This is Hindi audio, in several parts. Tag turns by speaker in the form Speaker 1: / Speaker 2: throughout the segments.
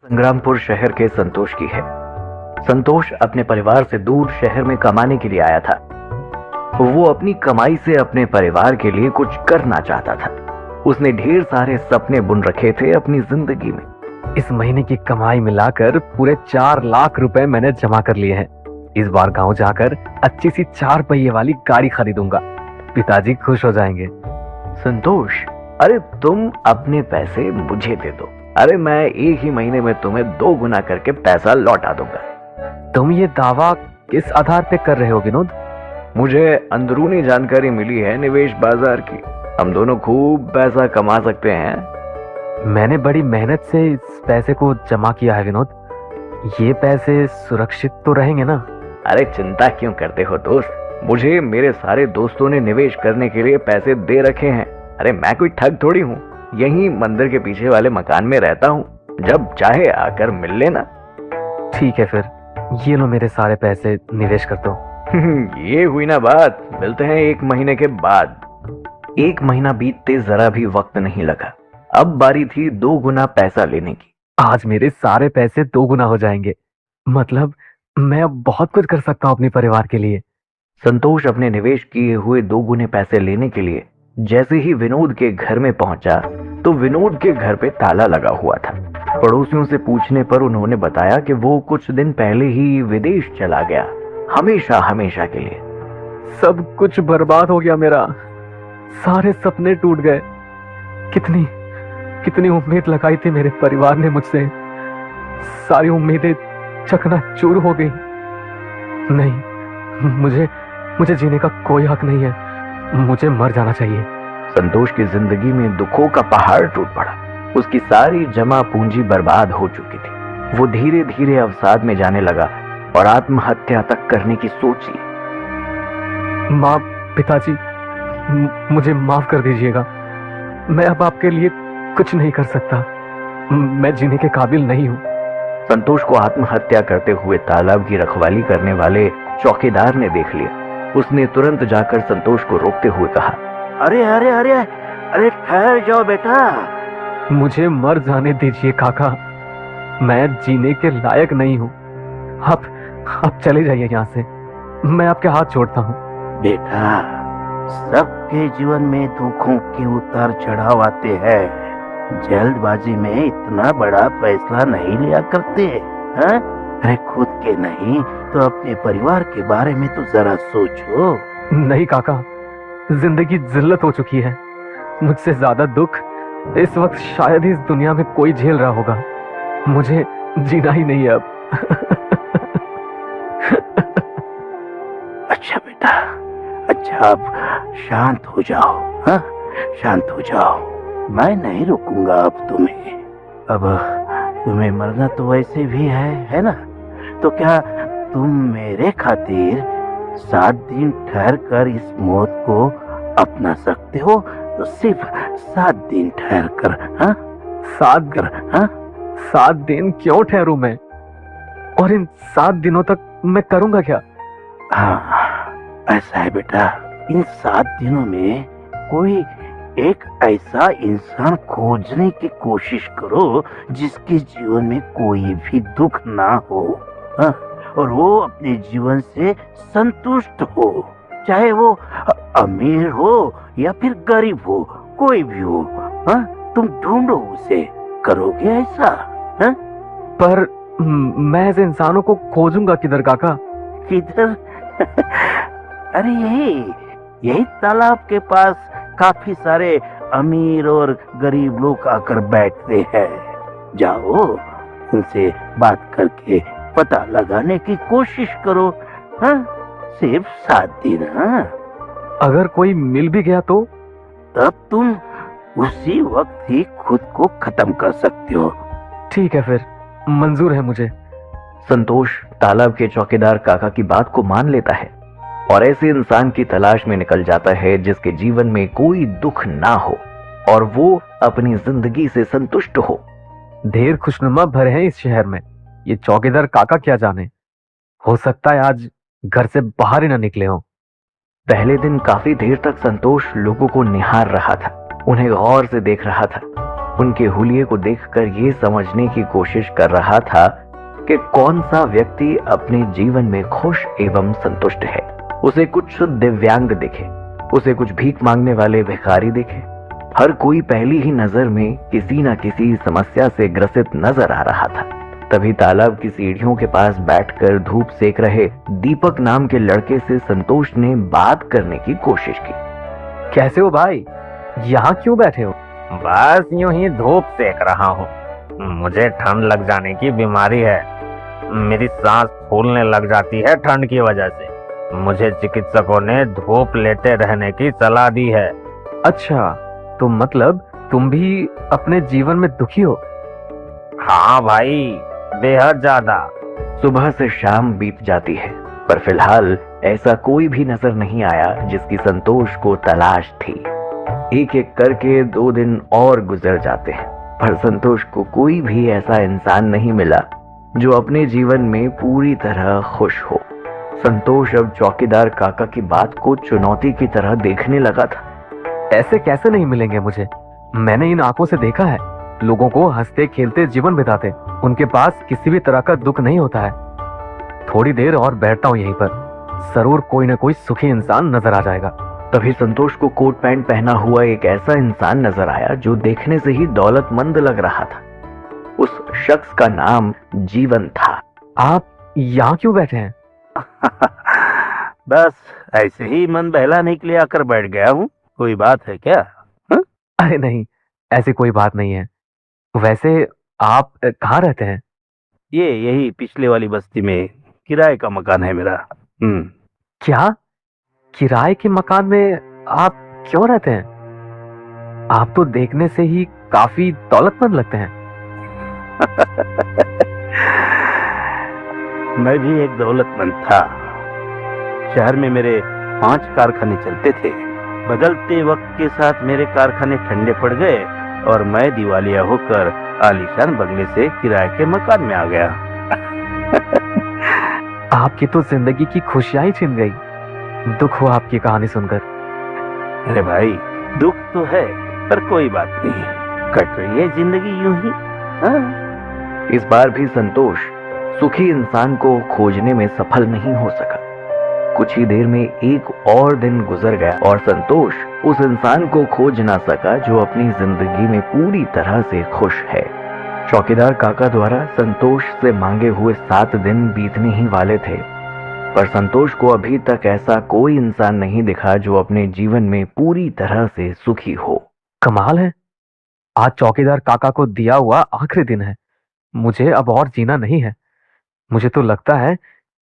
Speaker 1: संग्रामपुर शहर के संतोष की है। संतोष अपने परिवार से दूर शहर में कमाने के लिए आया था। वो अपनी कमाई से अपने परिवार के लिए कुछ करना चाहता था। उसने ढेर सारे सपने बुन रखे थे अपनी जिंदगी में।
Speaker 2: इस महीने की कमाई मिलाकर पूरे 4 लाख रुपए मैंने जमा कर लिए हैं। इस बार गांव जाकर अच्छी सी 4 पहिए वाली गाड़ी खरीदूंगा। पिताजी खुश हो जाएंगे।
Speaker 1: संतोष, अरे तुम अपने पैसे मुझे दे दो। अरे मैं एक ही महीने में तुम्हें 2 गुना करके पैसा लौटा दूंगा।
Speaker 2: तुम ये दावा किस आधार पे कर रहे हो विनोद?
Speaker 1: मुझे अंदरूनी जानकारी मिली है निवेश बाजार की। हम दोनों खूब पैसा कमा सकते हैं।
Speaker 2: मैंने बड़ी मेहनत से इस पैसे को जमा किया है विनोद। ये पैसे सुरक्षित तो रहेंगे ना?
Speaker 1: अरे चिंता क्यों करते हो दोस्त, मुझे मेरे सारे दोस्तों ने निवेश करने के लिए पैसे दे रखे हैं। अरे मैं कोई ठग थोड़ी हूँ, यहीं मंदिर के पीछे वाले मकान में रहता हूँ। जब चाहे आकर मिल लेना।
Speaker 2: ठीक है फिर, ये लो मेरे सारे पैसे, निवेश कर दो।
Speaker 1: ये हुई ना बात, मिलते हैं 1 महीने के बाद। 1 महीना बीतते जरा भी वक्त नहीं लगा। अब बारी थी 2 गुना पैसा लेने की।
Speaker 2: आज मेरे सारे पैसे 2 गुना हो जाएंगे। मतलब मैं अब बहुत कुछ कर सकता हूँ अपने परिवार के लिए।
Speaker 1: संतोष अपने निवेश किए हुए 2 गुने पैसे लेने के लिए जैसे ही विनोद के घर में पहुंचा तो विनोद के घर पे ताला लगा हुआ था। पड़ोसियों से पूछने पर उन्होंने बताया कि वो कुछ दिन पहले ही विदेश चला गया, हमेशा हमेशा के लिए।
Speaker 2: सब कुछ बर्बाद हो गया मेरा, सारे सपने टूट गए। कितनी कितनी उम्मीद लगाई थी मेरे परिवार ने मुझसे, सारी उम्मीदें चकनाचूर हो गई। नहीं, मुझे जीने का कोई हक नहीं है। मुझे मर जाना चाहिए।
Speaker 1: संतोष की जिंदगी में दुखों का पहाड़ टूट पड़ा। उसकी सारी जमा पूंजी बर्बाद हो चुकी थी। वो धीरे धीरे अवसाद में जाने लगा और आत्महत्या तक करने की सोच ली।
Speaker 2: माँ, पिताजी, मुझे माफ कर दीजिएगा। मैं अब आपके लिए कुछ नहीं कर सकता। मैं जीने के काबिल नहीं हूँ।
Speaker 1: संतोष को आत्महत्या करते हुए तालाब की रखवाली करने वाले चौकीदार ने देख लिया। उसने तुरंत जाकर संतोष को रोकते हुए कहा,
Speaker 3: अरे अरे अरे अरे ठहर जाओ बेटा।
Speaker 2: मुझे मर जाने दीजिए काका, मैं जीने के लायक नहीं हूँ। आप चले जाइए यहाँ से, मैं आपके हाथ जोड़ता हूँ।
Speaker 3: बेटा, सबके जीवन में दुखों के उतार चढ़ाव आते हैं। जल्दबाजी में इतना बड़ा फैसला नहीं लिया करते हैं। अरे खुद के नहीं तो अपने परिवार के बारे में तो जरा सोचो।
Speaker 2: नहीं काका, जिंदगी जिल्लत हो चुकी है। मुझसे ज्यादा दुख इस वक्त शायद ही इस दुनिया में कोई झेल रहा होगा। मुझे जीना ही नहीं है अब।
Speaker 3: अच्छा बेटा, अच्छा अब शांत हो जाओ। हाँ, शांत हो जाओ। मैं नहीं रोकूंगा अब तुम्हें। अब तुम्हें मरना तो वैसे भी है ना? तो क्या तुम मेरे खातिर 7 दिन ठहर कर इस मौत को अपना सकते हो? तो सिर्फ 7 दिन ठहर कर। हाँ,
Speaker 2: 7 दिन क्यों ठहरूं मैं? और इन 7 दिनों तक मैं करूंगा क्या?
Speaker 3: हाँ, ऐसा है बेटा, इन 7 दिनों में कोई एक ऐसा इंसान खोजने की कोशिश करो जिसके जीवन में कोई भी दुख ना हो। हाँ, और वो अपने जीवन से संतुष्ट हो, चाहे वो अमीर हो या फिर गरीब हो, कोई भी हो। हाँ, तुम ढूंढो उसे, करोगे ऐसा? हाँ?
Speaker 2: पर मैं ऐसे इंसानों को खोजूंगा किधर काका?
Speaker 3: किधर? अरे यही तालाब के पास काफी सारे अमीर और गरीब लोग आकर बैठते हैं। जाओ, उनसे बात करके पता लगाने की कोशिश करो। हाँ, सिर्फ 7 दिन। हाँ,
Speaker 2: अगर कोई मिल भी गया तो?
Speaker 3: तब तुम उसी वक्त ही खुद को खत्म कर सकते हो।
Speaker 2: ठीक है फिर, मंजूर है मुझे।
Speaker 1: संतोष तालाब के चौकीदार काका की बात को मान लेता है और ऐसे इंसान की तलाश में निकल जाता है जिसके जीवन में कोई दुख ना हो और वो अपनी जिंदगी से संतुष्ट हो।
Speaker 2: ढेर खुशनुमा भरे हैं इस शहर में, ये चौकीदार काका क्या जाने, हो सकता है आज घर से बाहर ही ना निकले हो।
Speaker 1: पहले दिन काफी देर तक संतोष लोगों को निहार रहा था, उन्हें गौर से देख रहा था। उनके हुलिये को देखकर ये समझने की कोशिश कर रहा था कि कौन सा व्यक्ति अपने जीवन में खुश एवं संतुष्ट है। उसे कुछ दिव्यांग दिखे, उसे कुछ भीख मांगने वाले भिखारी दिखे। हर कोई पहली ही नजर में किसी न किसी समस्या से ग्रसित नजर आ रहा था। तभी तालाब की सीढ़ियों के पास बैठकर धूप सेक रहे दीपक नाम के लड़के से संतोष ने बात करने की कोशिश की।
Speaker 2: कैसे हो भाई, यहाँ क्यों बैठे हो?
Speaker 4: बस यूं ही धूप सेक रहा हूँ। मुझे ठंड लग जाने की बीमारी है। मेरी सांस फूलने लग जाती है ठंड की वजह से। मुझे चिकित्सकों ने धूप लेटे रहने की सलाह दी है।
Speaker 2: अच्छा, तो मतलब तुम भी अपने जीवन में दुखी हो?
Speaker 4: हाँ भाई, बेहद ज्यादा।
Speaker 1: सुबह से शाम बीत जाती है, पर फिलहाल ऐसा कोई भी नजर नहीं आया जिसकी संतोष को तलाश थी। एक एक करके 2 दिन और गुजर जाते हैं, पर संतोष को कोई भी ऐसा इंसान नहीं मिला जो अपने जीवन में पूरी तरह खुश हो। संतोष अब चौकीदार काका की बात को चुनौती की तरह देखने लगा था।
Speaker 2: ऐसे कैसे नहीं मिलेंगे मुझे? मैंने इन आंखों से देखा है, लोगों को हंसते खेलते जीवन बिताते, उनके पास किसी भी तरह का दुख नहीं होता है। थोड़ी देर और बैठता हूँ यहीं पर, जरूर कोई न कोई सुखी इंसान नजर आ जाएगा।
Speaker 1: तभी संतोष को कोट पैंट पहना हुआ एक ऐसा इंसान नजर आया जो देखने से ही दौलतमंद लग रहा था। उस शख्स का नाम जीवन था।
Speaker 2: आप यहाँ क्यों बैठे हैं?
Speaker 3: बस ऐसे ही मन बहलाने के लिए आकर बैठ गया हूँ। कोई बात है क्या?
Speaker 2: अरे नहीं, ऐसी कोई बात नहीं है। वैसे आप कहाँ रहते हैं?
Speaker 3: यही पिछले वाली बस्ती में किराए का मकान है मेरा।
Speaker 2: क्या किराए के मकान में आप क्यों रहते हैं? आप तो देखने से ही काफी दौलतमंद लगते हैं।
Speaker 3: मैं भी एक दौलतमंद था। शहर में मेरे 5 कारखाने चलते थे। बदलते वक्त के साथ मेरे कारखाने ठंडे पड़ गए और मैं दिवालिया होकर आलीशान बंगले से किराए के मकान में आ गया।
Speaker 2: आपकी तो जिंदगी की खुशियां ही छिन गई। दुख हुआ आपकी कहानी सुनकर।
Speaker 3: अरे भाई, दुख तो है, पर कोई बात नहीं, कट रही है जिंदगी यूं ही। हाँ।
Speaker 1: इस बार भी संतोष सुखी इंसान को खोजने में सफल नहीं हो सका। कुछ ही देर में एक और दिन गुजर गया और संतोष उस इंसान को खोज ना सका जो अपनी जिंदगी में पूरी तरह से खुश है। चौकीदार काका द्वारा संतोष से मांगे हुए 7 दिन बीतने ही वाले थे, पर संतोष को अभी तक ऐसा कोई इंसान नहीं दिखा जो अपने जीवन में पूरी तरह से सुखी हो।
Speaker 2: कमाल है, आज चौकीदार काका को दिया हुआ आखिरी दिन है। मुझे अब और जीना नहीं है। मुझे तो लगता है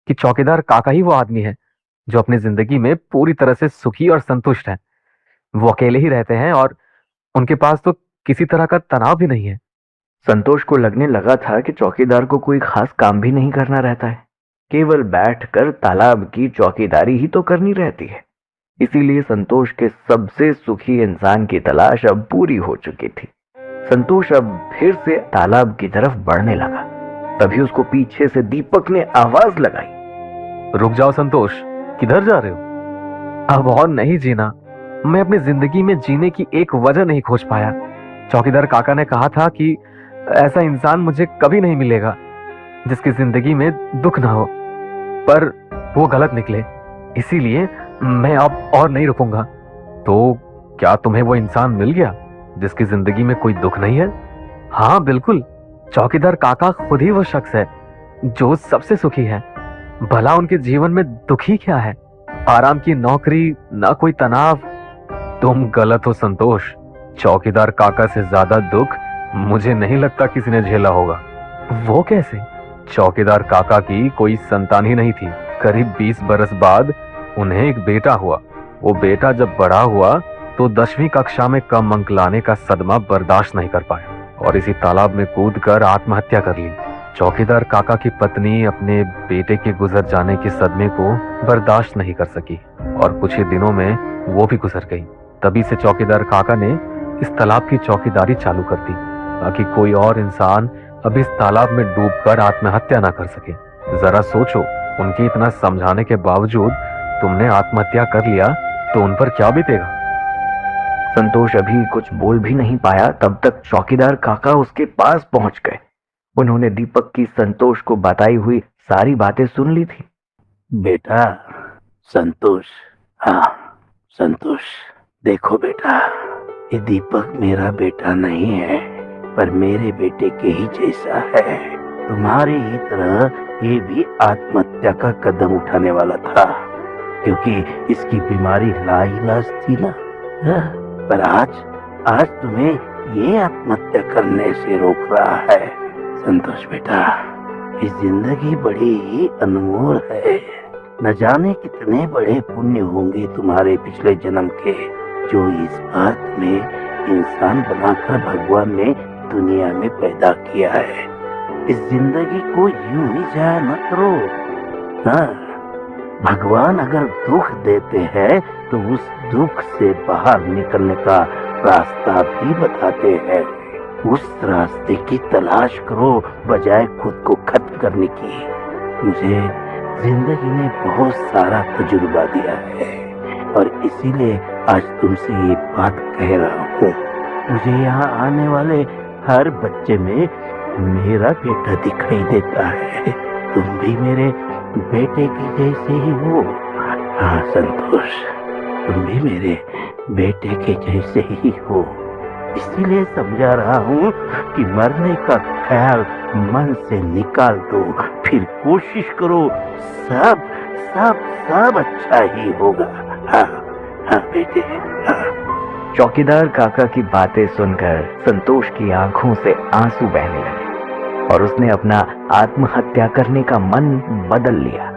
Speaker 2: कि चौकीदार काका ही वो आदमी है जो अपनी जिंदगी में पूरी तरह से सुखी और संतुष्ट है। वो अकेले ही रहते हैं और उनके पास तो किसी तरह का तनाव भी नहीं है।
Speaker 1: संतोष को लगने लगा था कि चौकीदार को कोई खास काम भी नहीं करना रहता है, केवल बैठकर तालाब की चौकीदारी ही तो करनी रहती है। इसीलिए संतोष के सबसे सुखी इंसान की तलाश अब पूरी हो चुकी थी। संतोष अब फिर से तालाब की तरफ बढ़ने लगा। तभी उसको पीछे से दीपक ने आवाज लगाई।
Speaker 2: रुक जाओ संतोष, किधर जा रहे हो? अब और नहीं जीना। मैं अपनी जिंदगी में जीने की एक वजह नहीं खोज पाया। चौकीदार काका ने कहा था कि ऐसा इंसान मुझे कभी नहीं मिलेगा जिसकी जिंदगी में दुख ना हो, पर वो गलत निकले। इसीलिए मैं अब और नहीं रुकूंगा। तो क्या तुम्हें वो इंसान मिल गया जिसकी जिंदगी में कोई दुख नहीं है? हाँ बिल्कुल, चौकीदार काका खुद ही वो शख्स है जो सबसे सुखी है। भला उनके जीवन में दुखी क्या है? आराम की नौकरी, ना कोई तनाव। तुम गलत हो संतोष। चौकीदार काका से ज्यादा दुख मुझे नहीं लगता किसी ने झेला होगा। वो कैसे? चौकीदार काका की कोई संतान ही नहीं थी। करीब 20 बरस बाद उन्हें एक बेटा हुआ। वो बेटा जब बड़ा हुआ तो 10वीं कक्षा में कम अंक लाने का सदमा बर्दाश्त नहीं कर पाया और इसी तालाब में कूदकर आत्महत्या कर ली। चौकीदार काका की पत्नी अपने बेटे के गुजर जाने के सदमे को बर्दाश्त नहीं कर सकी और कुछ ही दिनों में वो भी गुजर गई। तभी से चौकीदार काका ने इस तालाब की चौकीदारी चालू कर दी ताकि कोई और इंसान अब इस तालाब में डूबकर आत्महत्या ना कर सके। जरा सोचो, उनके इतना समझाने के बावजूद तुमने आत्महत्या कर लिया तो उन पर क्या बीतेगा?
Speaker 1: संतोष अभी कुछ बोल भी नहीं पाया, तब तक चौकीदार काका उसके पास पहुंच गए। उन्होंने दीपक की संतोष को बताई हुई सारी बातें सुन ली थी।
Speaker 3: बेटा संतोष, हाँ संतोष, देखो बेटा, ये दीपक मेरा बेटा नहीं है, पर मेरे बेटे के ही जैसा है। तुम्हारी ही तरह ये भी आत्महत्या का कदम उठाने वाला था, क्योंकि इसकी बीमारी लाइलाज थी ना। पर आज तुम्हें ये आत्महत्या करने से रोक रहा है। संतोष बेटा, ये जिंदगी बड़ी ही अनमोल है। न जाने कितने बड़े पुण्य होंगे तुम्हारे पिछले जन्म के, जो इस बार तुम्हें इंसान बनाकर भगवान ने दुनिया में पैदा किया है। इस जिंदगी को यूं ही जाया न करो। हाँ, भगवान अगर दुख देते हैं तो उस दुख से बाहर निकलने का रास्ता भी बताते हैं। उस रास्ते की तलाश करो बजाय खुद को खत्म करने की। मुझे जिंदगी ने बहुत सारा तजुर्बा दिया है और इसीलिए आज तुमसे ये बात कह रहा हूँ। मुझे यहाँ आने वाले हर बच्चे में मेरा बेटा दिखाई देता है। तुम भी मेरे बेटे के जैसे ही हो। हाँ संतोष, तुम भी मेरे बेटे के जैसे ही हो। इसीलिए समझा रहा हूँ कि मरने का ख्याल मन से निकाल दो, फिर कोशिश करो, सब सब सब अच्छा ही होगा। हाँ हाँ बेटे, हाँ।
Speaker 1: चौकीदार काका की बातें सुनकर संतोष की आंखों से आंसू बहने लगे और उसने अपना आत्महत्या करने का मन बदल लिया।